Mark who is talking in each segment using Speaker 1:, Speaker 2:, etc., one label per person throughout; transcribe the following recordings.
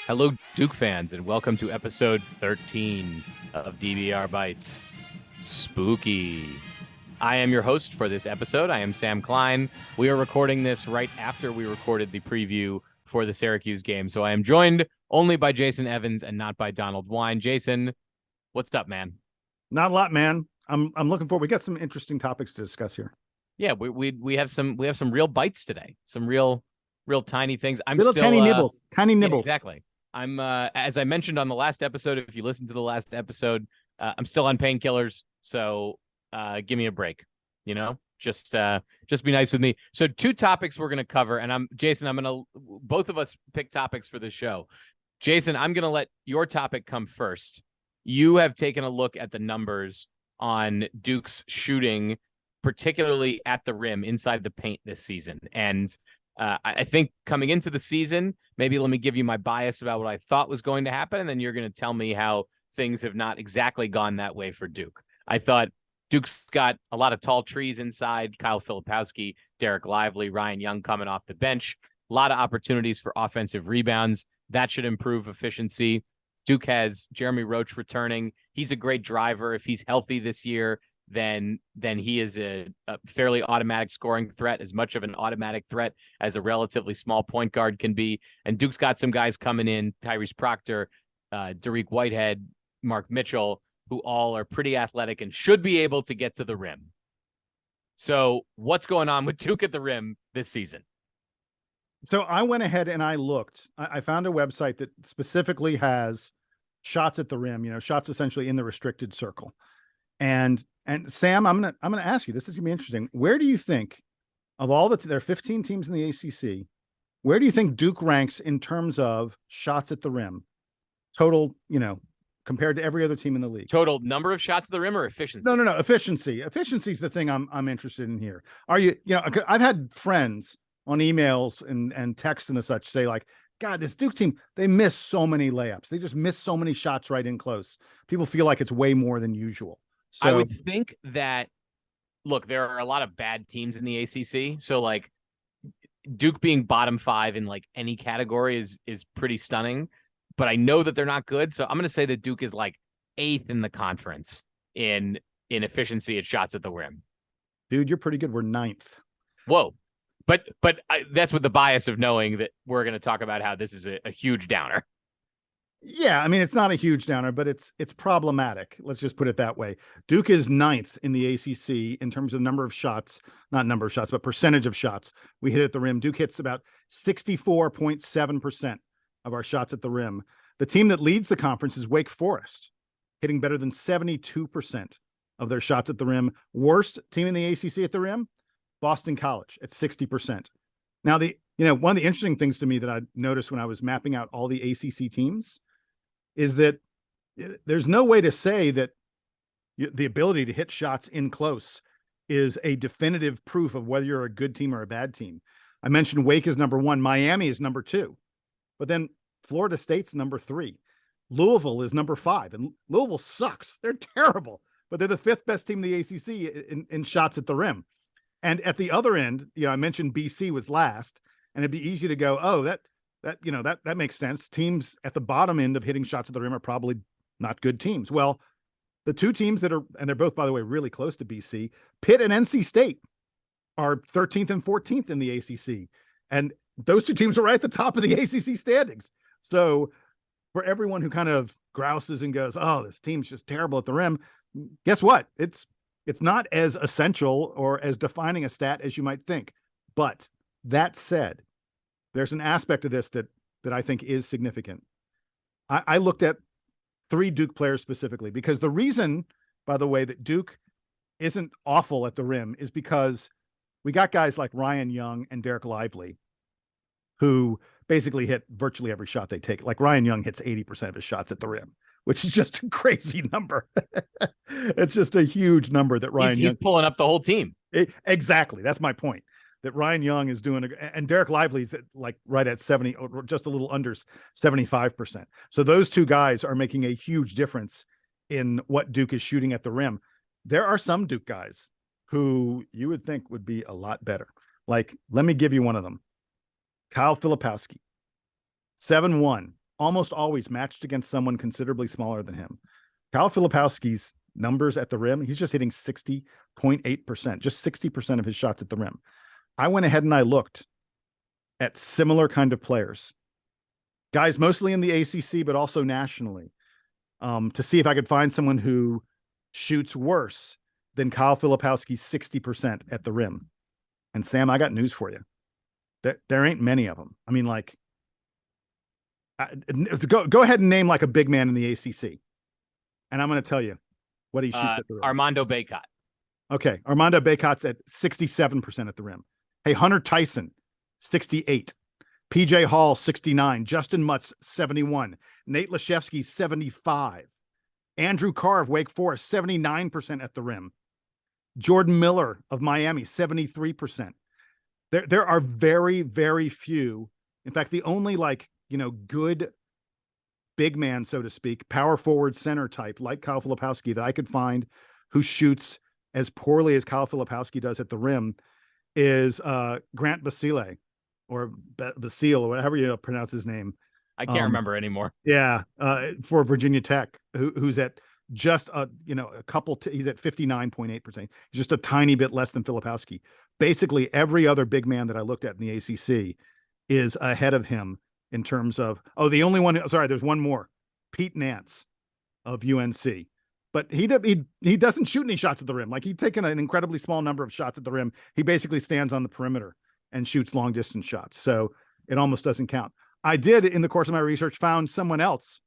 Speaker 1: Hello, Duke fans, and welcome to episode 13 of DBR Bites. Spooky. I am your host for this episode. I am Sam Klein. We are recording this right after we recorded the preview for the Syracuse game, so I am joined only by Jason Evans and not by Donald Wine. Jason, what's up, man?
Speaker 2: Not a lot, man. I'm looking forward. We got some interesting topics to discuss here.
Speaker 1: Yeah, we have some real bites today. Some real tiny things. I'm
Speaker 2: Little
Speaker 1: still
Speaker 2: tiny nibbles. Tiny nibbles.
Speaker 1: Yeah, exactly. I'm as I mentioned on the last episode, if you listened to the last episode, I'm still on painkillers, so give me a break. You know, just be nice with me. So two topics we're gonna cover, and both of us pick topics for the show. Jason, I'm gonna let your topic come first. You have taken a look at the numbers on Duke's shooting, particularly at the rim inside the paint this season, and I think coming into the season, maybe let me give you my bias about what I thought was going to happen, and then you're going to tell me how things have not exactly gone that way for Duke. I thought Duke's got a lot of tall trees inside, Kyle Filipowski, Derek Lively, Ryan Young coming off the bench, a lot of opportunities for offensive rebounds. That should improve efficiency. Duke has Jeremy Roach returning. He's a great driver. If he's healthy this year, then he is a fairly automatic scoring threat, as much of an automatic threat as a relatively small point guard can be. And Duke's got some guys coming in, Tyrese Proctor, Dariq Whitehead, Mark Mitchell, who all are pretty athletic and should be able to get to the rim. So what's going on with Duke at the rim this season?
Speaker 2: So I went ahead and I looked. I found a website that specifically has shots at the rim, shots essentially in the restricted circle. And Sam, I'm gonna ask you, this is gonna be interesting. Where do you think, of all there are 15 teams in the ACC, where do you think Duke ranks in terms of shots at the rim, total, compared to every other team in the league?
Speaker 1: Total number of shots at the rim or efficiency?
Speaker 2: No, efficiency. Efficiency is the thing I'm interested in here. Are you, I've had friends on emails and texts and the such say like, God, this Duke team, they miss so many layups. They just miss so many shots right in close. People feel like it's way more than usual. So,
Speaker 1: I would think that, look, there are a lot of bad teams in the ACC. So, like, Duke being bottom 5 in, like, any category is pretty stunning. But I know that they're not good. So I'm going to say that Duke is, like, 8th in the conference in efficiency at shots at the rim.
Speaker 2: Dude, you're pretty good. We're 9th.
Speaker 1: Whoa. But that's with the bias of knowing that we're going to talk about how this is a huge downer.
Speaker 2: Yeah, I mean, it's not a huge downer, but it's problematic. Let's just put it that way. Duke is 9th in the ACC in terms of number of shots, not number of shots, but percentage of shots we hit at the rim. Duke hits about 64.7% of our shots at the rim. The team that leads the conference is Wake Forest, hitting better than 72% of their shots at the rim. Worst team in the ACC at the rim, Boston College at 60%. Now, one of the interesting things to me that I noticed when I was mapping out all the ACC teams is that there's no way to say that the ability to hit shots in close is a definitive proof of whether you're a good team or a bad team. I mentioned Wake is number 1. Miami is number 2. But then Florida State's number 3. Louisville is number 5. And Louisville sucks. They're terrible. But they're the 5th best team in the ACC in shots at the rim. And at the other end, I mentioned BC was last. And it'd be easy to go, oh, that makes sense. Teams at the bottom end of hitting shots at the rim are probably not good teams. Well, the two teams that are, and they're both, by the way, really close to BC, Pitt and NC State are 13th and 14th in the ACC. And those two teams are right at the top of the ACC standings. So for everyone who kind of grouses and goes, oh, this team's just terrible at the rim, guess what? It's not as essential or as defining a stat as you might think. But that said, there's an aspect of this that I think is significant. I looked at 3 Duke players specifically because the reason, by the way, that Duke isn't awful at the rim is because we got guys like Ryan Young and Derek Lively who basically hit virtually every shot they take. Like Ryan Young hits 80% of his shots at the rim, which is just a crazy number. It's just a huge number that Ryan
Speaker 1: he's pulling up the whole team.
Speaker 2: Exactly. That's my point. That Ryan Young is doing, and Derek Lively's like right at 70, or just a little under 75%. So those two guys are making a huge difference in what Duke is shooting at the rim. There are some Duke guys who you would think would be a lot better. Like, let me give you one of them. Kyle Filipowski, 7'1", almost always matched against someone considerably smaller than him. Kyle Filipowski's numbers at the rim, he's just hitting 60.8%, just 60% of his shots at the rim. I went ahead and I looked at similar kind of players, guys mostly in the ACC, but also nationally, to see if I could find someone who shoots worse than Kyle Filipowski's 60% at the rim. And Sam, I got news for you. There ain't many of them. I mean, like, go ahead and name like a big man in the ACC. And I'm going to tell you what he shoots at the rim.
Speaker 1: Armando Bacot.
Speaker 2: Okay. Armando Bacot's at 67% at the rim. Hey, Hunter Tyson, 68. PJ Hall, 69. Justin Mutz, 71. Nate Lashevsky, 75. Andrew Carr of Wake Forest, 79% at the rim. Jordan Miller of Miami, 73%. There are very, very few. In fact, the only good big man, so to speak, power forward center type like Kyle Filipowski that I could find who shoots as poorly as Kyle Filipowski does at the rim is Grant Basile or Basile or whatever you pronounce his name.
Speaker 1: I can't remember anymore.
Speaker 2: Yeah, for Virginia Tech, who's at just he's at 59.8%, just a tiny bit less than Filipowski. Basically, every other big man that I looked at in the ACC is ahead of him in terms of, the only one, sorry, there's one more, Pete Nance of UNC. But he doesn't shoot any shots at the rim. Like, he's taken an incredibly small number of shots at the rim. He basically stands on the perimeter and shoots long distance shots. So it almost doesn't count. I did, in the course of my research, found someone else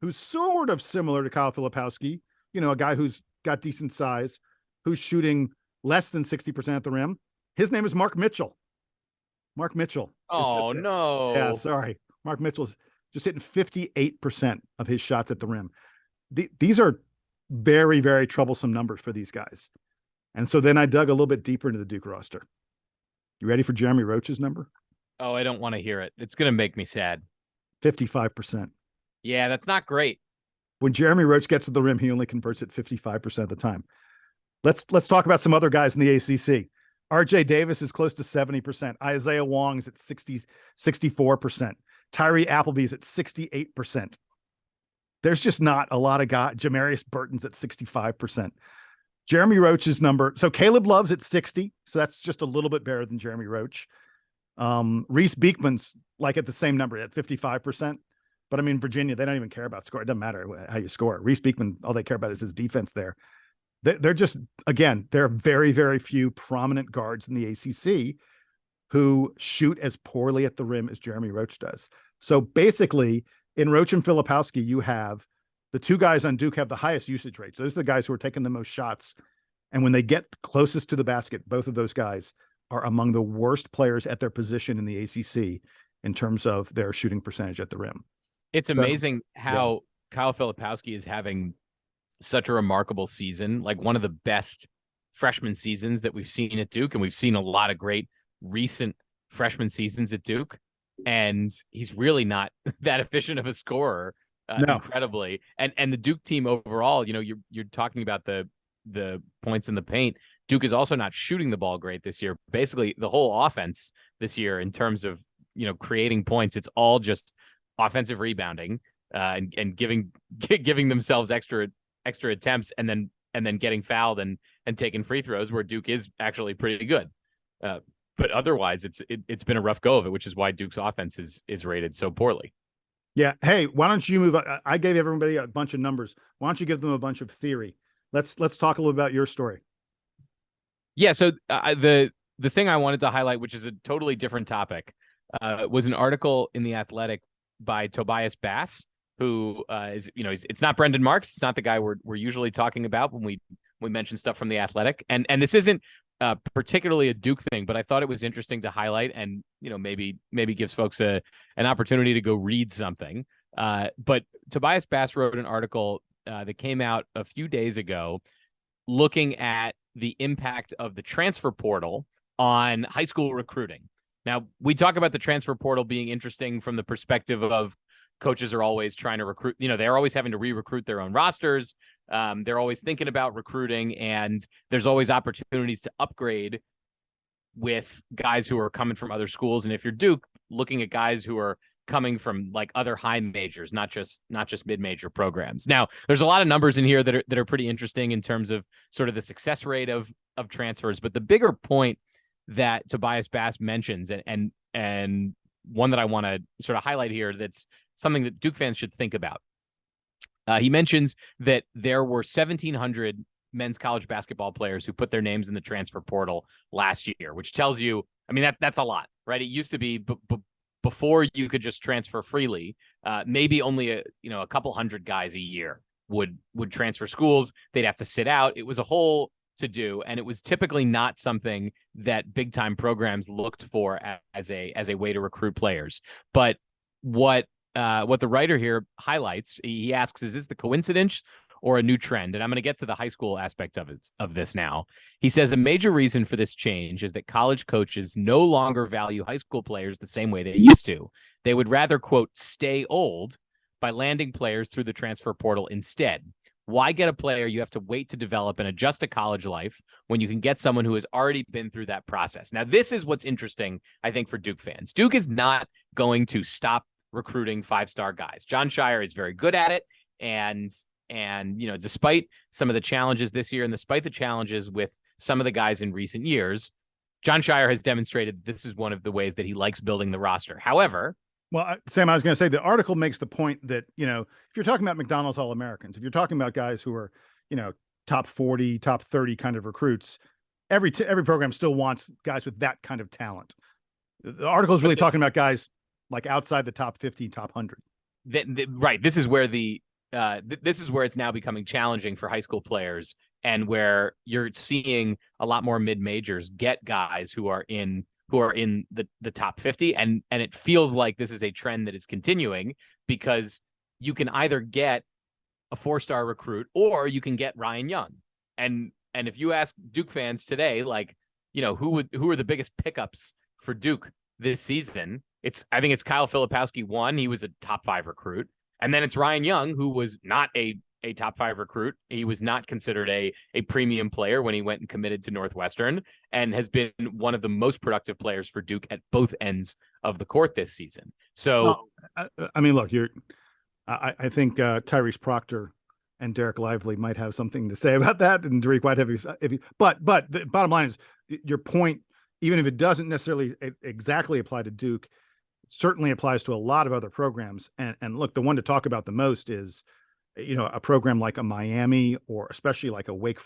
Speaker 2: who's sort of similar to Kyle Filipowski, a guy who's got decent size, who's shooting less than 60% at the rim. His name is Mark Mitchell. Mark Mitchell.
Speaker 1: Oh, no.
Speaker 2: Yeah, sorry. Mark Mitchell's just hitting 58% of his shots at the rim. These are very, very troublesome numbers for these guys. And so then I dug a little bit deeper into the Duke roster. You ready for Jeremy Roach's number?
Speaker 1: Oh, I don't want to hear it. It's going to make me sad.
Speaker 2: 55%.
Speaker 1: Yeah, that's not great.
Speaker 2: When Jeremy Roach gets to the rim, he only converts it 55% of the time. Let's talk about some other guys in the ACC. RJ Davis is close to 70%. Isaiah Wong is at 64%. Tyree Appleby's at 68%. There's just not a lot of guys. Jamarius Burton's at 65%. Jeremy Roach's number. So Caleb Love's at 60. So that's just a little bit better than Jeremy Roach. Reese Beekman's at the same number at 55%. But I mean, Virginia, they don't even care about score. It doesn't matter how you score. Reese Beekman, all they care about is his defense there. They're just, again, there are very, very few prominent guards in the ACC who shoot as poorly at the rim as Jeremy Roach does. So basically, in Roach and Filipowski, you have the two guys on Duke have the highest usage rates. Those are the guys who are taking the most shots. And when they get closest to the basket, both of those guys are among the worst players at their position in the ACC in terms of their shooting percentage at the rim.
Speaker 1: It's amazing how Kyle Filipowski is having such a remarkable season, like one of the best freshman seasons that we've seen at Duke. And we've seen a lot of great recent freshman seasons at Duke. And he's really not that efficient of a scorer, incredibly. And the Duke team overall, you're talking about the points in the paint. Duke is also not shooting the ball great this year. Basically, the whole offense this year in terms of, creating points, it's all just offensive rebounding and giving themselves extra attempts and then getting fouled and taking free throws, where Duke is actually pretty good. But otherwise, it's been a rough go of it, which is why Duke's offense is rated so poorly.
Speaker 2: Yeah. Hey, why don't you move? I gave everybody a bunch of numbers. Why don't you give them a bunch of theory? Let's talk a little about your story.
Speaker 1: Yeah. So the thing I wanted to highlight, which is a totally different topic, was an article in The Athletic by Tobias Bass, who is, it's not Brendan Marks. It's not the guy we're usually talking about when we mention stuff from The Athletic. And this isn't particularly a Duke thing, but I thought it was interesting to highlight and, maybe gives folks an opportunity to go read something. But Tobias Bass wrote an article that came out a few days ago looking at the impact of the transfer portal on high school recruiting. Now, we talk about the transfer portal being interesting from the perspective of coaches are always trying to recruit, they're always having to re-recruit their own rosters. They're always thinking about recruiting, and there's always opportunities to upgrade with guys who are coming from other schools. And if you're Duke, looking at guys who are coming from like other high majors, not just mid-major programs. Now, there's a lot of numbers in here that are pretty interesting in terms of sort of the success rate of transfers, but the bigger point that Tobias Bass mentions, and one that I want to sort of highlight here, that's something that Duke fans should think about. He mentions that there were 1,700 men's college basketball players who put their names in the transfer portal last year, which tells you, I mean, that's a lot, right? It used to be before you could just transfer freely, maybe only a couple hundred guys a year would transfer schools. They'd have to sit out. It was a whole to do, and it was typically not something that big time programs looked for as a way to recruit players. But what the writer here highlights, he asks, is this the coincidence or a new trend? And I'm going to get to the high school aspect of this now. He says a major reason for this change is that college coaches no longer value high school players the same way they used to. They would rather, quote, stay old by landing players through the transfer portal instead. Why get a player you have to wait to develop and adjust to college life when you can get someone who has already been through that process? Now, this is what's interesting, I think, for Duke fans. Duke is not going to stop recruiting five-star guys. Jon Scheyer is very good at it. And despite some of the challenges this year and despite the challenges with some of the guys in recent years, Jon Scheyer has demonstrated this is one of the ways that he likes building the roster. However,
Speaker 2: well, Sam, I was going to say the article makes the point that, if you're talking about McDonald's All-Americans, if you're talking about guys who are, top 40, top 30 kind of recruits, every program still wants guys with that kind of talent. The article is really talking about guys like outside the top 50, top 100.
Speaker 1: Right. This is where this is where it's now becoming challenging for high school players, and where you're seeing a lot more mid-majors get guys who are in the top 50. And it feels like this is a trend that is continuing, because you can either get a 4-star recruit or you can get Ryan Young. And if you ask Duke fans today, like, who are the biggest pickups for Duke this season? I think it's Kyle Filipowski. One, he was a top 5 recruit. And then it's Ryan Young, who was not a top 5 recruit. He was not considered a premium player when he went and committed to Northwestern, and has been one of the most productive players for Duke at both ends of the court this season. So,
Speaker 2: I mean, look, I think Tyrese Proctor and Derek Lively might have something to say about that, and Derek White but the bottom line is your point, even if it doesn't necessarily exactly apply to Duke, certainly applies to a lot of other programs. And look, the one to talk about the most is, a program like a Miami, or especially like a Wake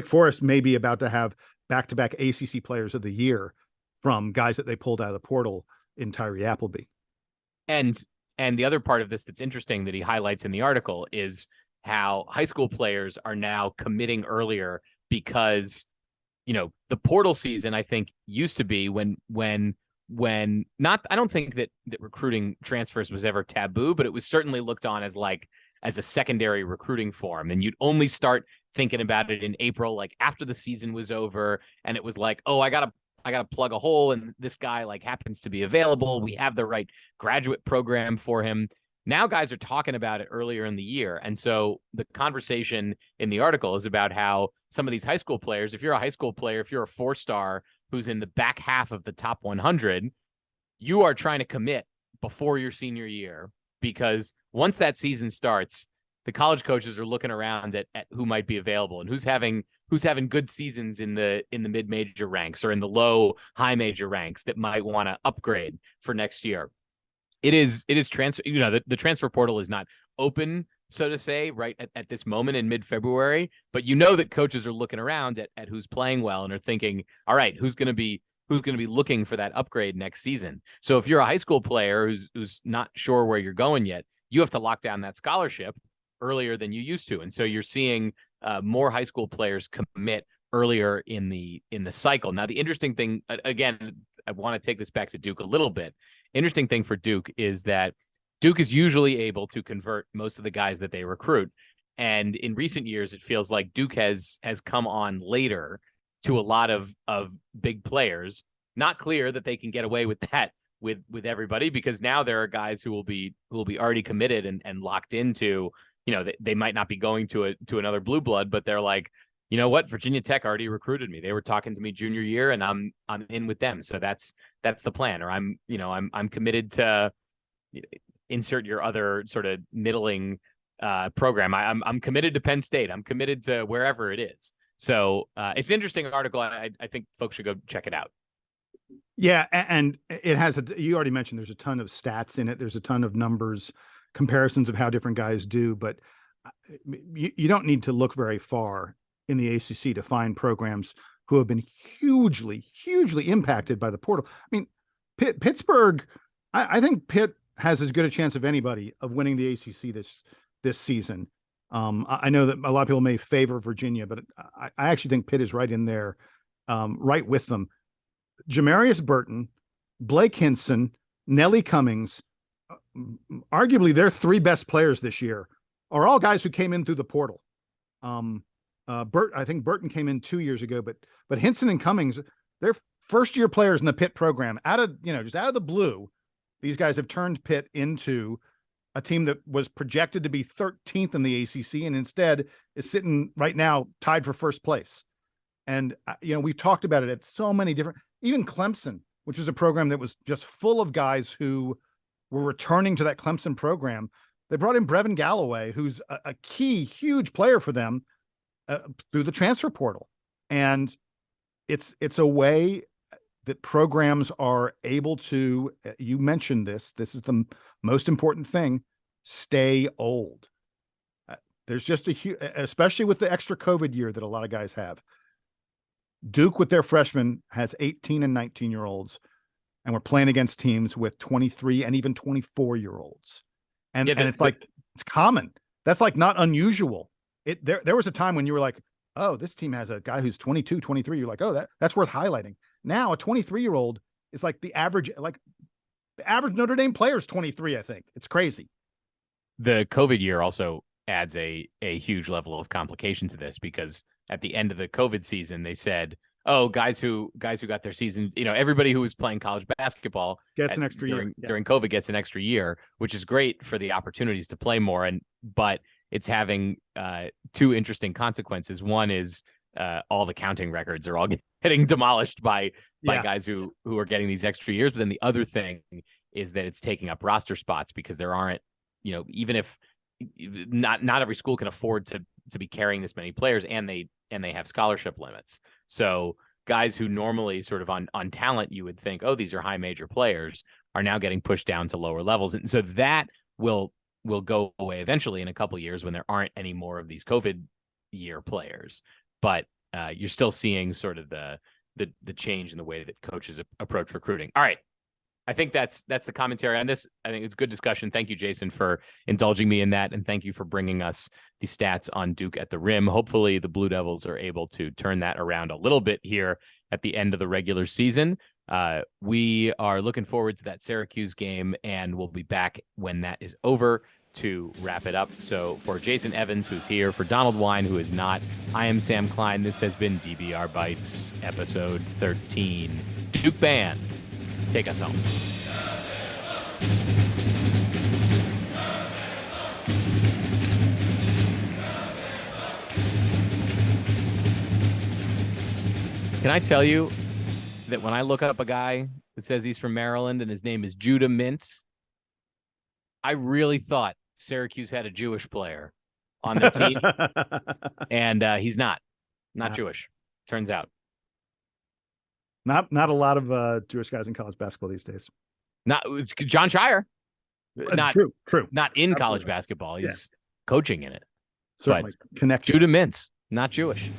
Speaker 2: Forest may be about to have back-to-back ACC players of the year from guys that they pulled out of the portal in Tyree Appleby.
Speaker 1: And the other part of this that's interesting that he highlights in the article is how high school players are now committing earlier, because, the portal season, I think, used to be when not, I don't think that recruiting transfers was ever taboo, but it was certainly looked on as a secondary recruiting form. And you'd only start thinking about it in April, like after the season was over. And it was like, oh, I gotta plug a hole, and this guy like happens to be available. We have the right graduate program for him. Now guys are talking about it earlier in the year. And so the conversation in the article is about how some of these high school players, if you're a high school player, if you're a 4-star who's in the back half of the top 100, you are trying to commit before your senior year, because once that season starts, the college coaches are looking around at who might be available and who's having good seasons in the mid-major ranks or in the low high major ranks that might want to upgrade for next year. It is transfer. The transfer portal is not open, so to say, right at this moment in mid-February, but that coaches are looking around at who's playing well and are thinking, all right, who's going to be looking for that upgrade next season. So if you're a high school player who's not sure where you're going yet, you have to lock down that scholarship earlier than you used to. And so you're seeing more high school players commit earlier in the cycle. Now, the interesting thing, again, I want to take this back to Duke a little bit. Interesting thing for Duke is that Duke is usually able to convert most of the guys that they recruit. And in recent years, it feels like Duke has come on later to a lot of big players. Not clear that they can get away with that with everybody, because now there are guys who will be already committed and locked into, they might not be going to another blue blood, but they're like, you know what, Virginia Tech already recruited me. They were talking to me junior year, and I'm in with them. So that's the plan. Or I'm committed to insert your other sort of middling program. I'm committed to Penn State. I'm committed to wherever it is. So it's an interesting article. I think folks should go check it out.
Speaker 2: Yeah, and it has you already mentioned there's a ton of stats in it. There's a ton of numbers, comparisons of how different guys do, but you don't need to look very far in the ACC to find programs who have been hugely impacted by the portal. I mean, Pittsburgh, I think Pitt has as good a chance of anybody of winning the ACC this season. I know that a lot of people may favor Virginia, but I actually think Pitt is right in there, right with them. Jamarius Burton, Blake Hinson, Nellie Cummings, arguably their three best players this year are all guys who came in through the portal. I think Burton came in 2 years ago, but Hinson and Cummings, they're first year players in the Pitt program. Just out of the blue, these guys have turned Pitt into a team that was projected to be 13th in the ACC and instead is sitting right now tied for first place. And we've talked about it at so many different, even Clemson, which is a program that was just full of guys who were returning to that Clemson program. They brought in Brevin Galloway, who's a key, huge player for them through the transfer portal. And it's a way that programs are able to, you mentioned this is the most important thing, stay old. There's just especially with the extra COVID year that a lot of guys have. Duke with their freshmen has 18 and 19-year-olds, and we're playing against teams with 23 and even 24-year-olds. And it's like, it's common. That's like not unusual. There was a time when you were like, oh, this team has a guy who's 22, 23. You're like, oh, that's worth highlighting. Now a 23-year-old is like the average Notre Dame player is 23, I think. It's crazy.
Speaker 1: The COVID year also adds a huge level of complication to this, because at the end of the COVID season, they said, oh, guys who got their season, everybody who was playing college basketball
Speaker 2: gets an extra year
Speaker 1: during COVID gets an extra year, which is great for the opportunities to play more. But it's having two interesting consequences. One is all the counting records are all getting demolished by guys who are getting these extra years. But then the other thing is that it's taking up roster spots, because there aren't, even if not every school can afford to be carrying this many players, and they have scholarship limits. So guys who normally sort of on talent, you would think, oh, these are high major players, are now getting pushed down to lower levels. And so that will go away eventually in a couple of years when there aren't any more of these COVID year players. But you're still seeing sort of the change in the way that coaches approach recruiting. All right. I think that's the commentary on this. I think it's good discussion. Thank you, Jason, for indulging me in that. And thank you for bringing us the stats on Duke at the rim. Hopefully the Blue Devils are able to turn that around a little bit here at the end of the regular season. We are looking forward to that Syracuse game, and we'll be back when that is over to wrap it up. So for Jason Evans, who's here, for Donald Wine, who is not, I am Sam Klein. This has been DBR Bites, episode 13. Duke Band, take us home. Can I tell you that when I look up a guy that says he's from Maryland and his name is Judah Mintz, I really thought Syracuse had a Jewish player on their team, and he's not Jewish, turns out.
Speaker 2: Not a lot of Jewish guys in college basketball these days.
Speaker 1: Not John Shire. Not
Speaker 2: true.
Speaker 1: Not in
Speaker 2: Absolutely.
Speaker 1: College basketball. He's coaching in it.
Speaker 2: Certainly.
Speaker 1: But
Speaker 2: Connection.
Speaker 1: Judah Mintz, not Jewish.